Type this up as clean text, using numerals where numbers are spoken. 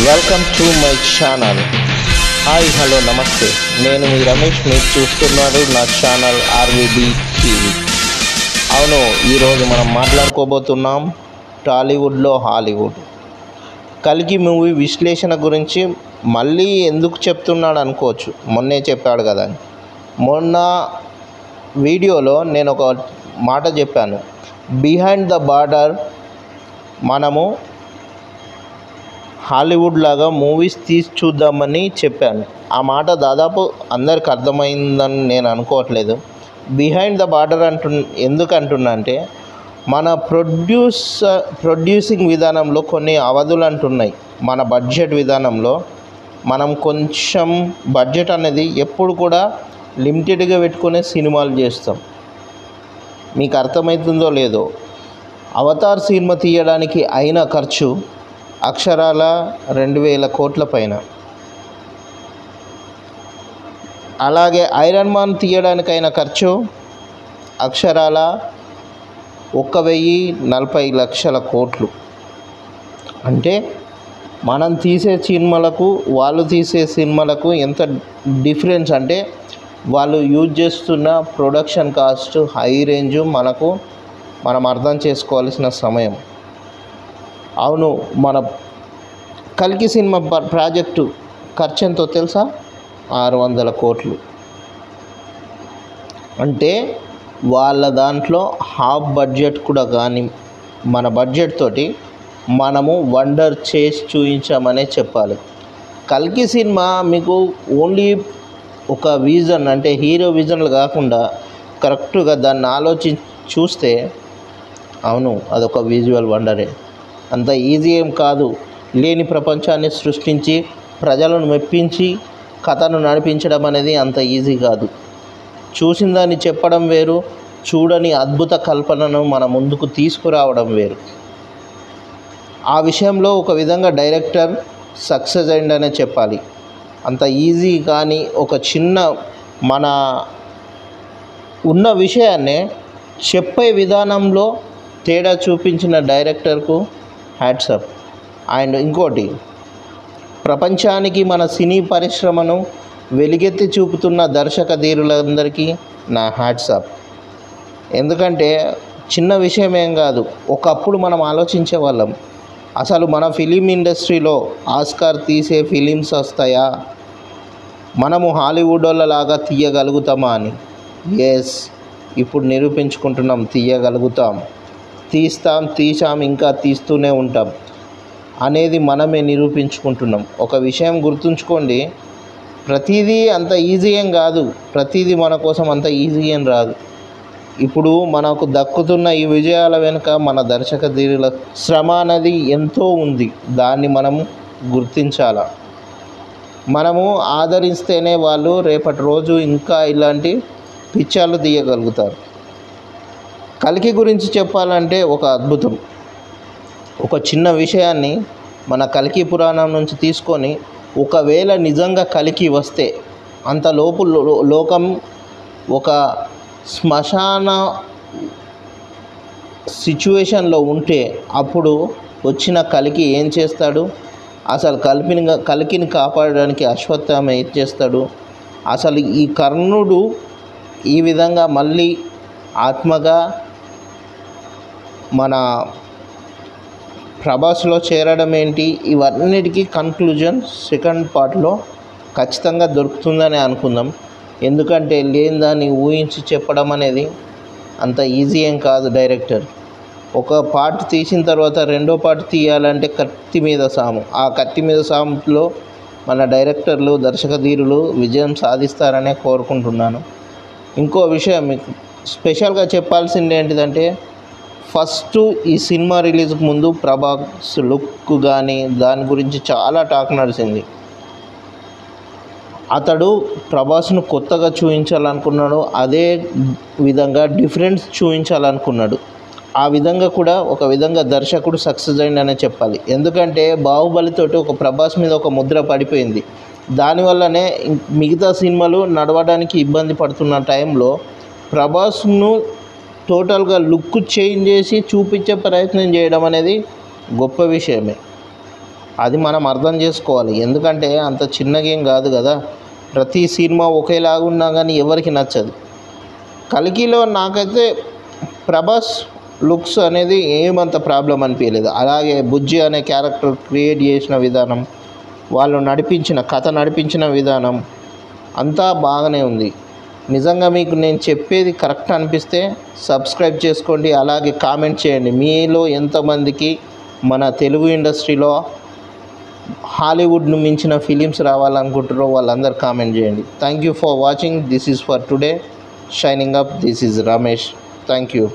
Welcome to my channel. Hi hello నమస్తే, నేను మీ రమేష్. మీరు చూస్తున్నారు నా ఛానల్ ఆర్వీబీ టీవీ. అవును, ఈరోజు మనం మాట్లాడుకోబోతున్నాం టాలీవుడ్లో హాలీవుడ్ కల్కి మూవీ విశ్లేషణ గురించి. మళ్ళీ ఎందుకు చెప్తున్నాడు అనుకోవచ్చు, మొన్నే చెప్పాడు కదా అని. మొన్న వీడియోలో నేను ఒక మాట చెప్పాను, బిహైండ్ ద బార్డర్ మనము హాలీవుడ్ లాగా మూవీస్ తీసి చూద్దామని చెప్పాను. ఆ మాట దాదాపు అందరికి అర్థమైందని నేను అనుకోవట్లేదు. బిహైండ్ ద బార్డర్ ఎందుకు అంటున్నా అంటే, మన ప్రొడ్యూసింగ్ విధానంలో కొన్ని అవధులు అంటున్నాయి. మన బడ్జెట్ విధానంలో మనం కొంచెం బడ్జెట్ అనేది ఎప్పుడు కూడా లిమిటెడ్గా పెట్టుకునే సినిమాలు చేస్తాం. మీకు అర్థమవుతుందో లేదో, అవతార్ సినిమా తీయడానికి అయిన ఖర్చు అక్షరాల 2000 కోట్ల పైన. అలాగే ఐరన్ మ్యాన్ తీయడానికైన ఖర్చు అక్షరాల 1040 లక్షల కోట్లు. అంటే మనం తీసే సినిమాలకు వాళ్ళు తీసే సినిమాలకు ఎంత డిఫరెన్స్ అంటే, వాళ్ళు యూజ్ చేస్తున్న ప్రొడక్షన్ కాస్ట్ హై రేంజ్ మనం అర్థం చేసుకోవాల్సిన సమయం. అవును, మన కల్కి సినిమా ప్రాజెక్టు ఖర్చు ఎంతో తెలుసా? 600 కోట్లు. అంటే వాళ్ళ దాంట్లో హాఫ్ బడ్జెట్ కూడా కానీ మన బడ్జెట్ తోటి మనము వండర్ చేసి చూపించామనే చెప్పాలి. కల్కి సినిమా మీకు ఓన్లీ ఒక విజన్, అంటే హీరో విజన్లు కాకుండా కరెక్ట్గా దాన్ని ఆలోచించి చూస్తే, అవును అదొక విజువల్ వండరే. అంత ఈజీ ఏం కాదు. లేని ప్రపంచాన్ని సృష్టించి ప్రజలను మెప్పించి కథను నడిపించడం అనేది అంత ఈజీ కాదు. చూసిన దాన్ని చెప్పడం వేరు, చూడని అద్భుత కల్పనను మన ముందుకు తీసుకురావడం వేరు. ఆ విషయంలో ఒక విధంగా డైరెక్టర్ సక్సెస్ అయిందనే చెప్పాలి. అంత ఈజీ కానీ ఒక చిన్న మన ఉన్న విషయాన్నే చెప్పే విధానంలో తేడా చూపించిన డైరెక్టర్కు హ్యాట్సప్. అండ్ ఇంకోటి, ప్రపంచానికి మన సినీ పరిశ్రమను వెలుగెత్తి చూపుతున్న దర్శక ధీరులందరికీ నా హ్యాట్సప్. ఎందుకంటే చిన్న విషయం ఏం కాదు. ఒకప్పుడు మనం ఆలోచించే వాళ్ళం, అసలు మన ఫిలిం ఇండస్ట్రీలో ఆస్కార్ తీసే ఫిలిమ్స్ వస్తాయా, మనము హాలీవుడ్ వాళ్ళలాగా తీయగలుగుతామా అని. ఎస్, ఇప్పుడు నిరూపించుకుంటున్నాం, తీయగలుగుతాం, తీసాం, ఇంకా తీస్తూనే ఉంటాం అనేది మనమే నిరూపించుకుంటున్నాం. ఒక విషయం గుర్తుంచుకోండి, ప్రతిదీ అంత ఈజీ ఏం కాదు, ప్రతిదీ మన కోసం అంత ఈజీ ఏం రాదు. ఇప్పుడు మనకు దక్కుతున్న ఈ విజయాల వెనుక మన దర్శక ధీరుల శ్రమ అనేది ఎంతో ఉంది. దాన్ని మనం గుర్తించాలా. మనము ఆదరిస్తేనే వాళ్ళు రేపటి రోజు ఇంకా ఇలాంటి పిక్చర్లు తీయగలుగుతారు. కల్కి గురించి చెప్పాలంటే ఒక అద్భుతం. ఒక చిన్న విషయాన్ని మన కల్కి పురాణం నుంచి తీసుకొని, ఒకవేళ నిజంగా కల్కి వస్తే అంత లోకం ఒక శ్మశాన సిచ్యువేషన్లో ఉంటే అప్పుడు వచ్చిన కల్కి ఏం చేస్తాడు? అసలు కల్కిని కాపాడడానికి అశ్వత్థామ ఏం చేస్తాడు? అసలు ఈ కర్ణుడు ఈ విధంగా మళ్ళీ ఆత్మగా మన ప్రభాస్లో చేరడం ఏంటి? ఇవన్నిటికీ కన్క్లూజన్ సెకండ్ పార్ట్లో ఖచ్చితంగా దొరుకుతుందని అనుకుందాం. ఎందుకంటే లేని దాన్ని ఊహించి చెప్పడం అనేది అంత ఈజీ ఏం కాదు. డైరెక్టర్ ఒక పార్ట్ తీసిన తర్వాత రెండో పార్ట్ తీయాలంటే కత్తి మీద సాము. ఆ కత్తి మీద సాములో మన డైరెక్టర్లు దర్శక ధీరులు విజయం సాధిస్తారనే కోరుకుంటున్నాను. ఇంకో విషయం మీకు స్పెషల్గా చెప్పాల్సింది ఏంటిదంటే, ఫస్ట్ ఈ సినిమా రిలీజ్కి ముందు ప్రభాస్ లుక్ కానీ దాని గురించి చాలా టాక్ నడిచింది. అతడు ప్రభాస్ను కొత్తగా చూపించాలనుకున్నాడు, అదే విధంగా డిఫరెన్స్ చూపించాలనుకున్నాడు. ఆ విధంగా కూడా ఒక విధంగా దర్శకుడు సక్సెస్ అయిందనే చెప్పాలి. ఎందుకంటే బాహుబలితోటి ఒక ప్రభాస్ మీద ఒక ముద్ర పడిపోయింది. దానివల్లనే మిగతా సినిమాలు నడవడానికి ఇబ్బంది పడుతున్న టైంలో ప్రభాస్ను టోటల్గా లుక్ చేంజ్ చేసి చూపించే ప్రయత్నం చేయడం అనేది గొప్ప విషయమే. అది మనం అర్థం చేసుకోవాలి. ఎందుకంటే అంత చిన్న గేమ్ కాదు కదా. ప్రతి సినిమా ఒకేలాగా ఉన్నా కానీ ఎవరికి నచ్చదు. కల్కిలో నాకైతే ప్రభాస్ లుక్స్ అనేది ఏమంత ప్రాబ్లం అనిపించలేదు. అలాగే బుజ్జి అనే క్యారెక్టర్ క్రియేట్ చేసిన విధానం, వాళ్ళు నడిపించిన విధానం అంతా బాగానే ఉంది. నిజంగా మీకు నేను చెప్పేది కరెక్ట్ అనిపిస్తే సబ్స్క్రైబ్ చేసుకోండి. అలాగే కామెంట్ చేయండి, మీలో ఎంతమందికి మన తెలుగు ఇండస్ట్రీలో హాలీవుడ్ను మించిన ఫిలిమ్స్ రావాలనుకుంటారో వాళ్ళందరూ కామెంట్ చేయండి. Thank you for watching. This is for today. Shining up. This is Ramesh. Thank you.